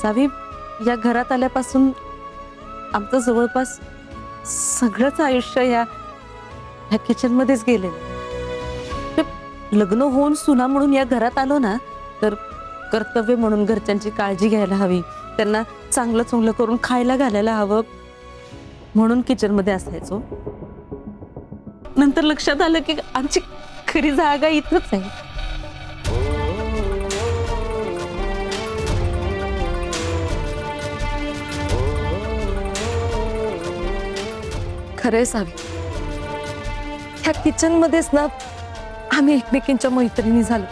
सावी, या घरात आल्यापासून आमचं जवळपास सगळंच आयुष्य या किचन मध्येच गेले. लग्न होऊन सुना म्हणून या घरात आलो ना, तर कर्तव्य म्हणून घरच्यांची काळजी घ्यायला हवी, त्यांना चांगलं चुंगलं करून खायला घालायला हवं म्हणून किचन मध्ये असायचो. नंतर लक्षात आलं की आमची खरी जागा इथंच आहे. खरंय सावी, ह्या किचन मध्येच ना आम्ही एकमेकींच्या मैत्रिणी झालो.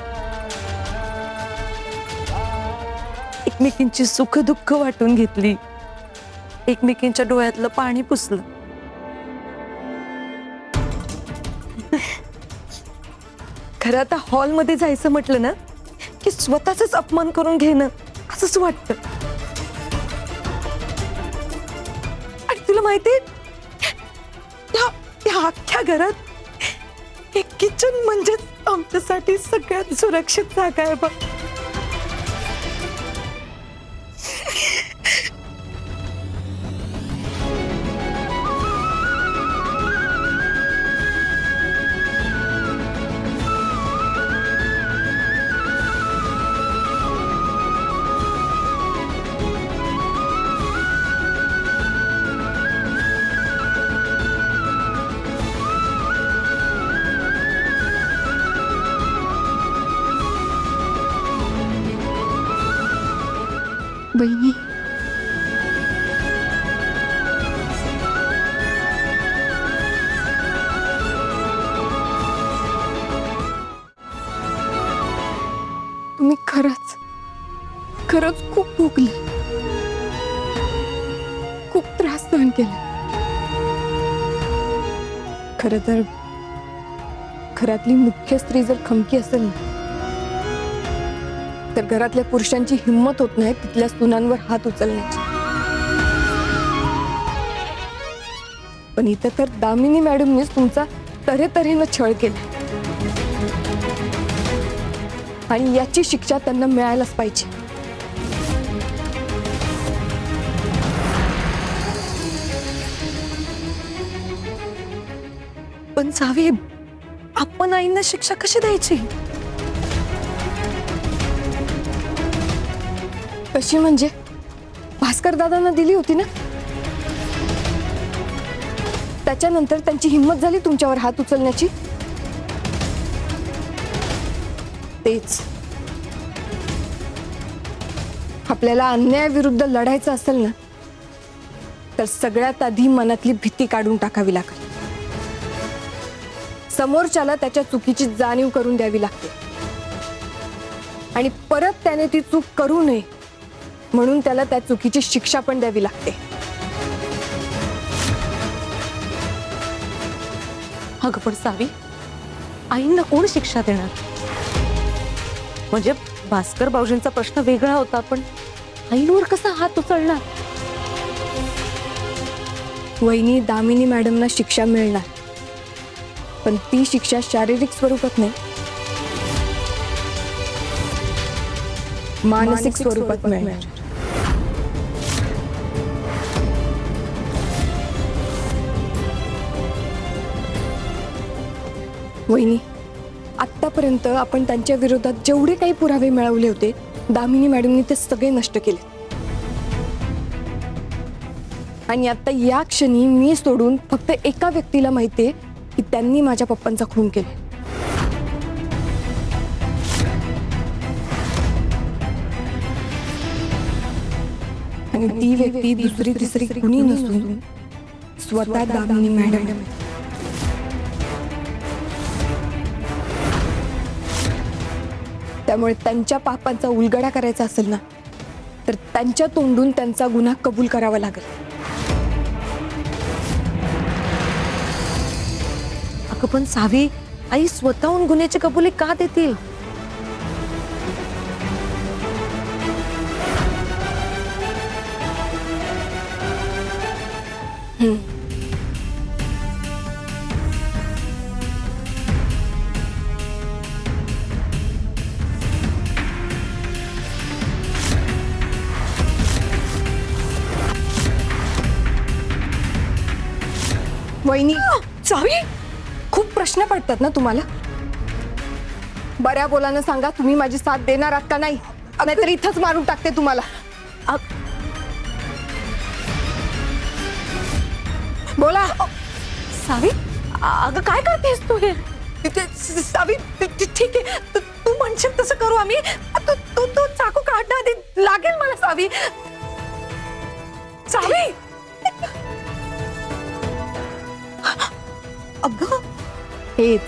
एकमेकींची सुख दुःख वाटून घेतली, एकमेकींच्या डोळ्यातलं पाणी पुसलं. खरं आता हॉलमध्ये जायचं म्हटलं ना की स्वतःच अपमान करून घेणं असंच वाटतं. आणि तुला माहितीये, त्या अख्ख्या घरात एक किचन म्हणजे आमच्यासाठी सगळ्यात सुरक्षित जागा आहे बघ. बहिणी, तुम्ही खरंच खूप भोगले, खूप त्रास सहन केला. खरं तर घरातली मुख्य स्त्री जर खमकी असेल ना, तर घरातल्या पुरुषांची हिंमत होत नाही तिथल्या सुनांवर हात उचलण्याची. पण इथं तर दामिनी मॅडमनीच तुमचा तऱ्हेतऱ्हेनं छळ केला, आणि याची शिक्षा त्यांना मिळायलाच पाहिजे. पण सावी, आपण आईंना शिक्षा कशी द्यायची? कशी म्हणजे? भास्कर दादांना दिली होती ना, त्याच्यानंतर त्यांची हिंमत झाली तुमच्यावर हात उचलण्याची. तेच, आपल्याला अन्यायाविरुद्ध लढायचं असेल ना, तर सगळ्यात आधी मनातली भीती काढून टाकावी लागेल. समोरच्याला त्याच्या चुकीची जाणीव करून द्यावी लागते, आणि परत त्याने ती चूक करू नये म्हणून त्याला त्या चुकीची शिक्षा पण द्यावी लागते. अगं पण सावी, आईंना कोण शिक्षा देणार? म्हणजे भास्कर भाऊजींचा प्रश्न वेगळा होता, पण आईंवर कसा हात उचलणार? वहिनी, दामिनी मॅडमना शिक्षा मिळणार, पण ती शिक्षा शारीरिक स्वरूपात नाही, मानसिक स्वरूपात मिळणार. वहिनी, आतापर्यंत आपण त्यांच्या विरोधात जेवढे काही पुरावे मिळवले होते, दामिनी मॅडमनी ते सगळे नष्ट केले. आणि आता या क्षणी मी सोडून फक्त एका व्यक्तीला माहितीये की त्यांनी माझ्या पप्पांचा खून केला. आणि ती व्यक्ती दुसरी तिसरी कुणी नसून स्वतः दामिनी मॅडम. त्यामुळे त्यांच्या पापांचा उलगडा करायचा असेल ना, तर त्यांच्या तोंडून त्यांचा गुन्हा कबूल करावा लागेल. अगं पण सावी, आई स्वतःहून गुन्ह्याची कबुली का देतील? वहिनी चावी, खूप प्रश्न पडतात ना तुम्हाला? बऱ्या बोलानं सांगा, तुम्ही माझी साथ देणार आहात का नाही? नाहीतर इथंच मारून टाकते तुम्हाला. बोला. सावी, अगं काय करतेस तू हे? सावी ठीक आहे, तू म्हणशील तसं करू आम्ही. तू चाकू काढणं आधी लागेल मला. सावी, सावी. अगं हेच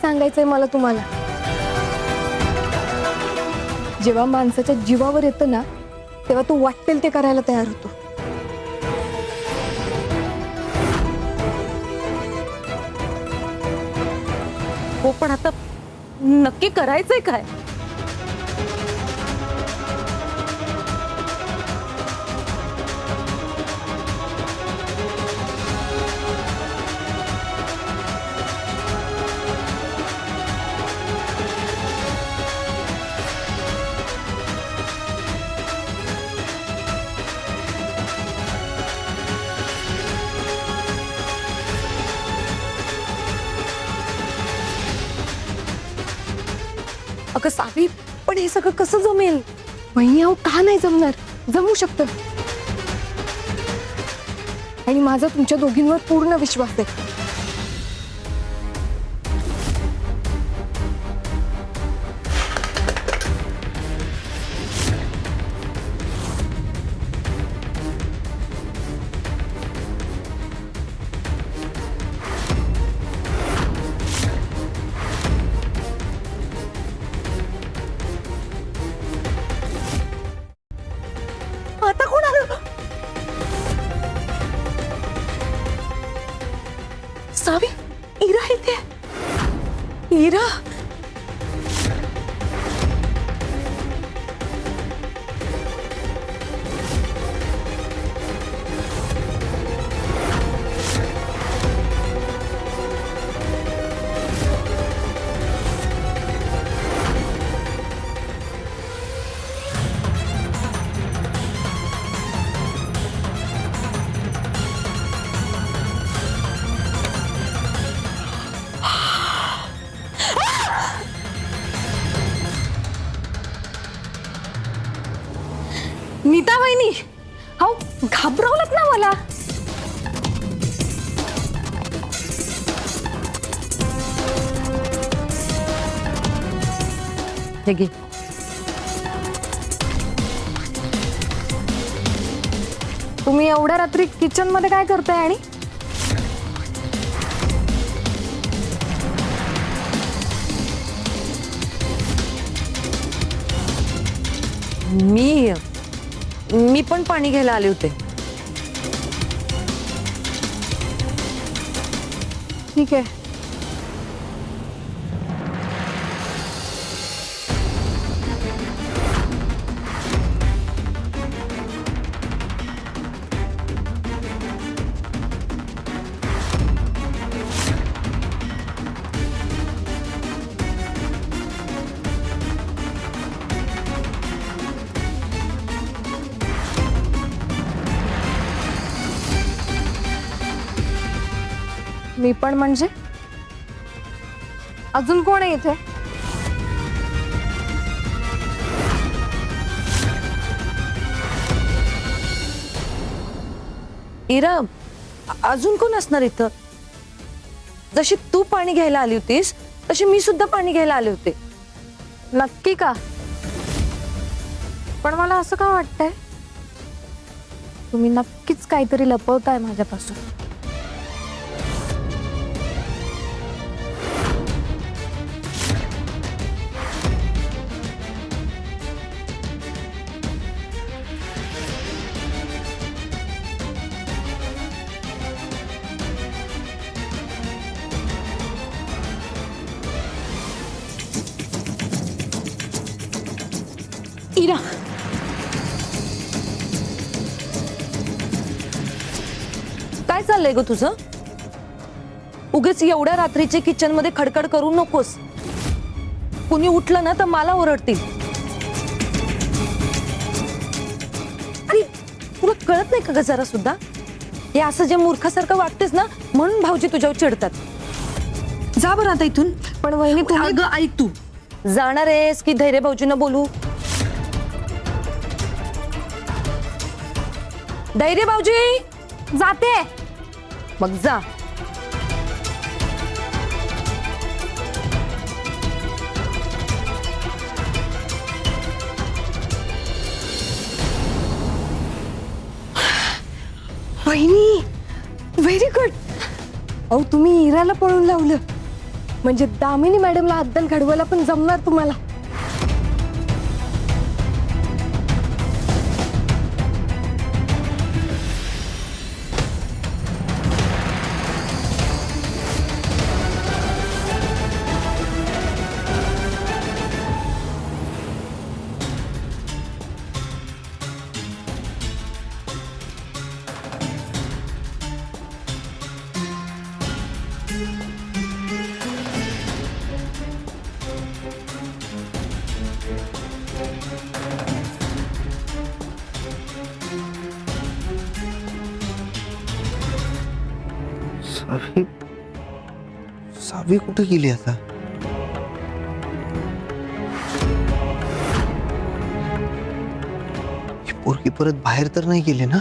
सांगायचंय मला तुम्हाला. जेव्हा माणसाच्या जीवावर येतं ना, तेव्हा तू वाटेल ते करायला तयार होतो. हो, पण आता नक्की करायचंय काय? अगं सावी, पण हे सगळं कसं जमेल? वहिनी अहो, का नाही जमणार? जमू शकतं. आणि माझा तुमच्या दोघींवर पूर्ण विश्वास आहे. आता कोण आलं? सावी, इरा इथे. इरा, नीता वहिनी, अहो घाबरवलंत ना मला. हे घे. तुम्ही एवढ्या रात्री किचन मध्ये काय करताय? आणि मी पण पाणी घ्यायला आले होते. ठीक आहे. मी पण म्हणजे अजून कोण आहे इथे? इरा, अजून कोण असणार इथं? जशी तू पाणी घ्यायला आली होतीस तशी मी सुद्धा पाणी घ्यायला आले होते. नक्की का? पण मला असं का वाटतंय तुम्ही नक्कीच काहीतरी लपवताय माझ्यापासून. इरा, काय चाललंय ग तुझं? उगीच एवढ्या रात्रीचे किचन मध्ये खडखड करू नकोस. कुणी उठलं ना तर मला ओरडतील. आणि तुला कळत नाही का ग जरा सुद्धा? हे असं जे मूर्खासारखं वागतेस ना, म्हणून भाऊजी तुझ्यावर चिडतात. जा बरं आता इथून. पण वहिनी तुम्ही अगं ऐक, तू जाणार आहेस की धैर्य भाऊजींना बोलू? धैर्य भाऊजी जाते, मग जा. वहिनी व्हेरी गुड. अहो तुम्ही इराला पळून लावलं म्हणजे दामिनी मॅडमला अद्दल घडवायला पण जमणार तुम्हाला. सावी कुठे गेली आता? ही पोरगी परत बाहेर तर नाही गेली ना?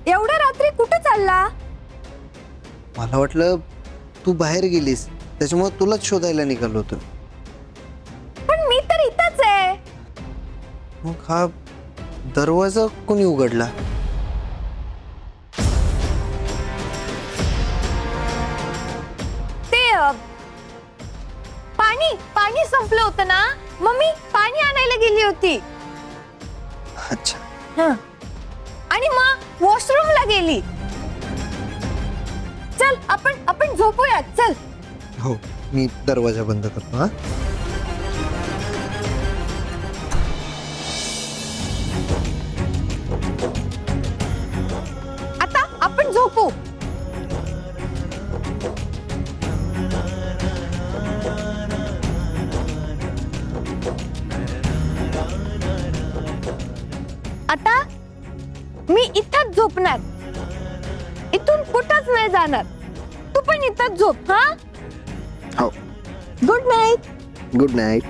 एवढ्या रात्री कुठे चालला? मला वाटलं तू बाहेर गेलीस, त्याच्यामुळे तुलाच शोधायला निघालो होतो. पण मी तर इथंच आहे. मग हा दरवाजा कोणी उघडला? ते पाणी संपलं होतं ना, मम्मी पाणी आणायला गेली होती. अच्छा. आणि मग वॉशरूमला गेली. चल आपण झोपूयात. चल. हो, मी दरवाजा बंद करतो. हा, आता आपण झोपू. आता मी इथंच झोपणार, इथून कुठंच नाही जाणार. तू पण इथंच झोप. हा, हो. Good night. Good night.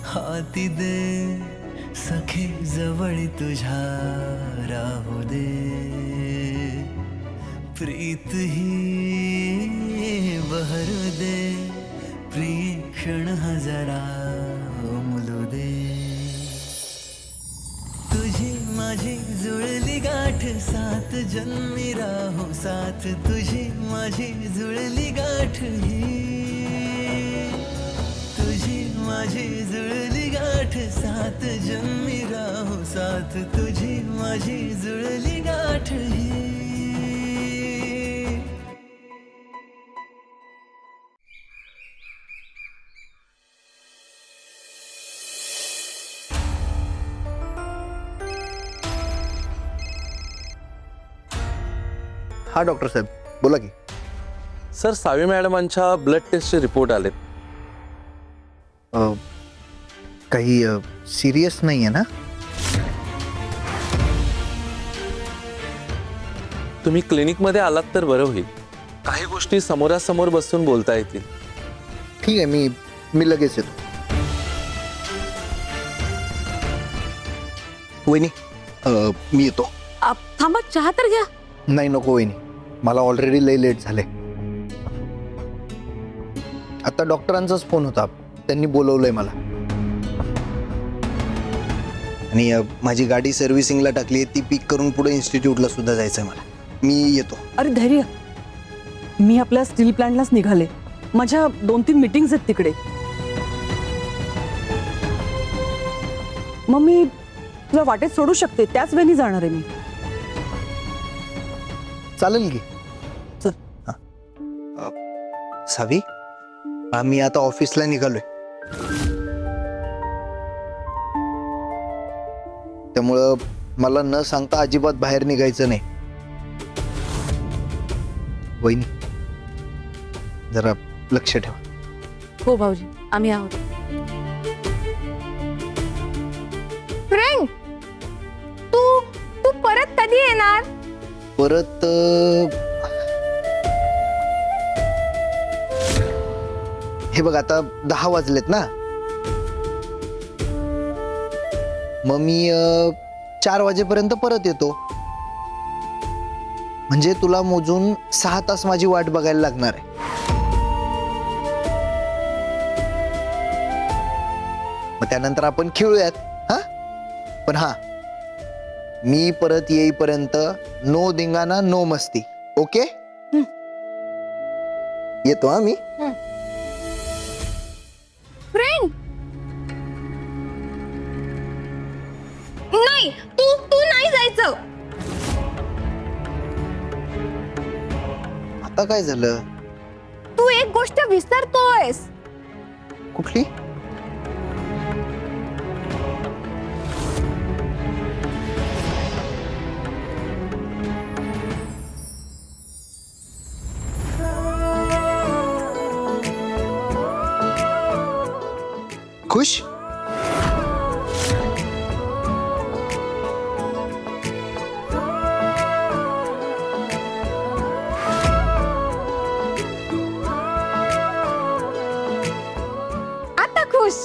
हाती दे सखे जवळ तुझ्या राहू दे, प्रीत ही बहरू दे, प्रिय क्षण हजारा मुलू दे. तुझी माझी जुळली गाठ सात जन्मी राहू साथ, तुझी माझी जुळली गाठ ही, तुझी माझी जुळली गाठ सात जन्मी राहू साथ, तुझी माझी जुळली गाठ ही. हा डॉक्टर साहेब, बोला की. सर, सावी मॅडमांच्या ब्लड टेस्टचे रिपोर्ट आलेत. काही सिरियस नाही आहे ना? तुम्ही क्लिनिकमध्ये आलात तर बरं होईल. काही गोष्टी समोरासमोर बसून बोलता येतील. ठीक आहे, मी लगेच येतो. वहिनी, मी येतो. थांबा, चहा तर घ्या. नाही, नको वहिनी, मला ऑलरेडी लय लेट झाले. आता डॉक्टरांचाच फोन होता, त्यांनी बोलवलंय मला. आणि माझी गाडी सर्व्हिसिंगला टाकली आहे, ती पिक करून पुढे इन्स्टिट्यूटला सुद्धा जायचं आहे मला. मी येतो. अरे धैर्य, मी आपल्या स्टील प्लांटलाच निघाले. माझ्या 2-3 मीटिंग्स आहेत तिकडे. मग मी तुला वाटेत सोडू शकते, त्याच वेळी जाणार आहे मी. चालेल की, सावी, आम्ही आता ऑफिसला निघालोय, त्यामुळं मला न सांगता अजिबात बाहेर निघायचं नाही. वहिनी, जरा लक्ष ठेवा. हो भाऊजी, आम्ही आहोत. फ्रेंड, तू तू परत कधी येणार? परत हे बघ, आता 10 वाजलेत ना, मग मी 4 वाजेपर्यंत परत येतो. म्हणजे तुला मोजून 6 तास माझी वाट बघायला लागणार आहे. मग त्यानंतर आपण खेळूयात. हा, पण हा, मी परत येईपर्यंत नो धिंगाणा, नो मस्ती. ओके? येतो हा मी. फ्रेंड, नाही, तू तू नाही जायचं. आता काय झालं? तू एक गोष्ट विसरतोयस. कुठली? खुश? आता खुश?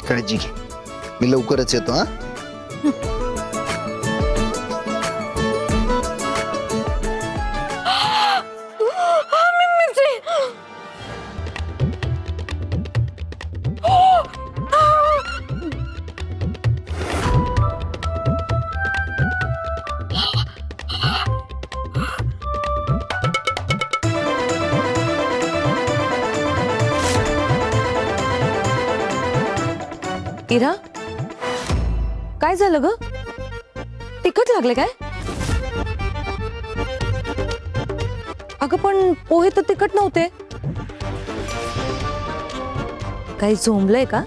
काळजी घे, मी लवकरच येतो. हा, इरा, काय झालं ग? तिखट लागले काय? अगं पण पोहे तर तिखट नव्हते. काही झोंबलंय का?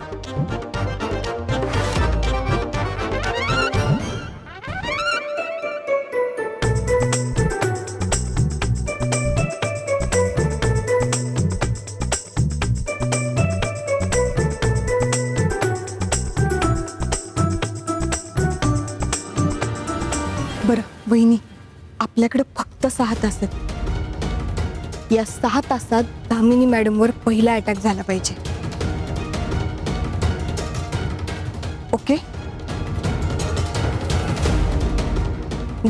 बरं वहिनी, आपल्याकडे फक्त 6 तास आहेत. या 6 तासात दामिनी मॅडमवर पहिला अटॅक झाला पाहिजे. ओके?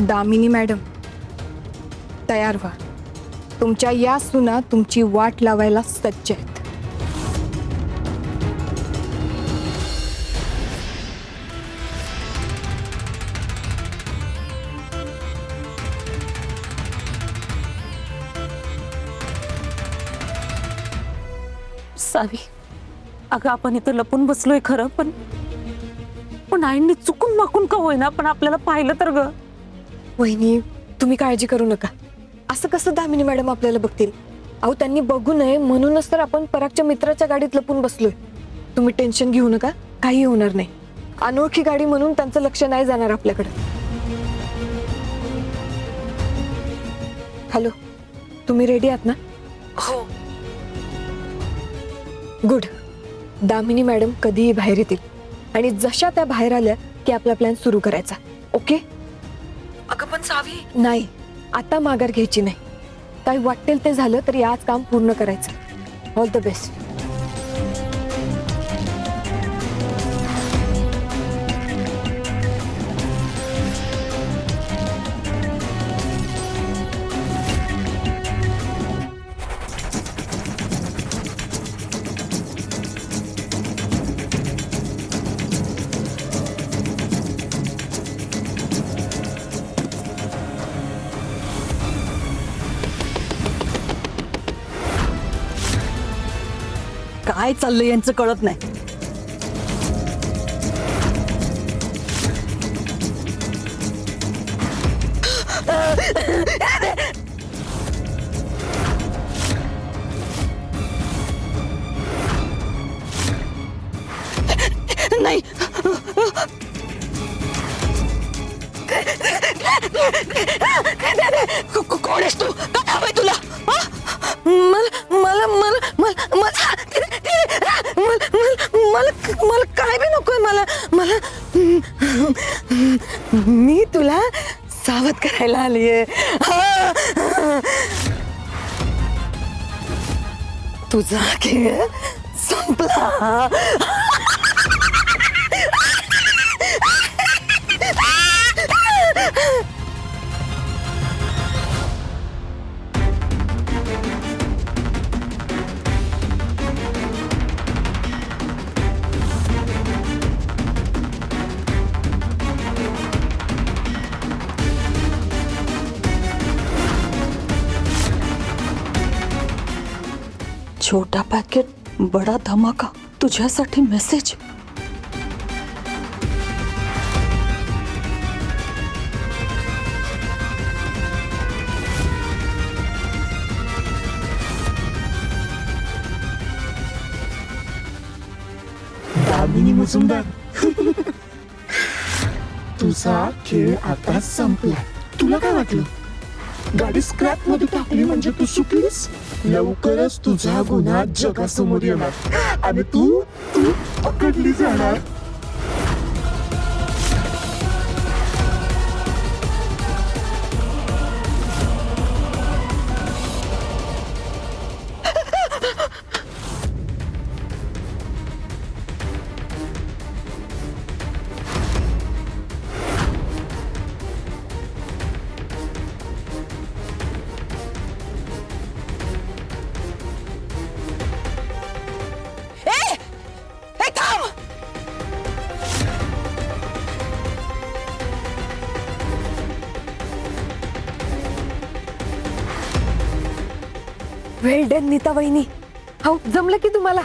दामिनी मॅडम, तयार व्हा. तुमच्या या सुना तुमची वाट लावायला सज्ज आहेत. सावी, अगं आपण इथं लपून बसलोय खरं, पण पण आईंनी चुकून माकून का होईना पण आपल्याला पाहिलं तर ग. वहिनी, तुम्ही काळजी करू नका. असं कसं दामिनी मॅडम आपल्याला बघतील? अहो, त्यांनी बघू नये म्हणूनच तर आपण परागच्या मित्राच्या गाडीत लपून बसलोय. तुम्ही टेन्शन घेऊ नका, काही होणार नाही. अनोळखी गाडी म्हणून त्यांचं लक्ष नाही जाणार आपल्याकडे. हॅलो, तुम्ही रेडी आहात ना? हो. गुड. दामिनी मॅडम कधीही बाहेर येतील आणि जशा त्या बाहेर आल्या की आपला प्लॅन सुरू करायचा. ओके? अगं पण सावी, नाही, आता माघार घ्यायची नाही. काही वाटेल ते झालं तरी आज काम पूर्ण करायचं. All the best. काय चाललंय यांचं कळत नाही. नाही कोण आहेस तू? काय हवंय तुला? मला मला मला मला मला मला काय बी नकोय. मला मला मी तुला सावध करायला आलीये. तुझा खेळ संपला. छोटा पॅकेट बडा धमाका, तुझ्यासाठी मेसेज. दामिनी मुजुमदार, तुझा खेळ आता संपला. तुला काय वाटलं गाडी स्क्रॅप मध्ये टाकली म्हणजे तू सुटलीस? लवकरच तुझा गुन्हा जगासमोर येणार आणि तू तू पकडली जाणार. वेल डन नीता वहिनी. हो जमलं की तुम्हाला?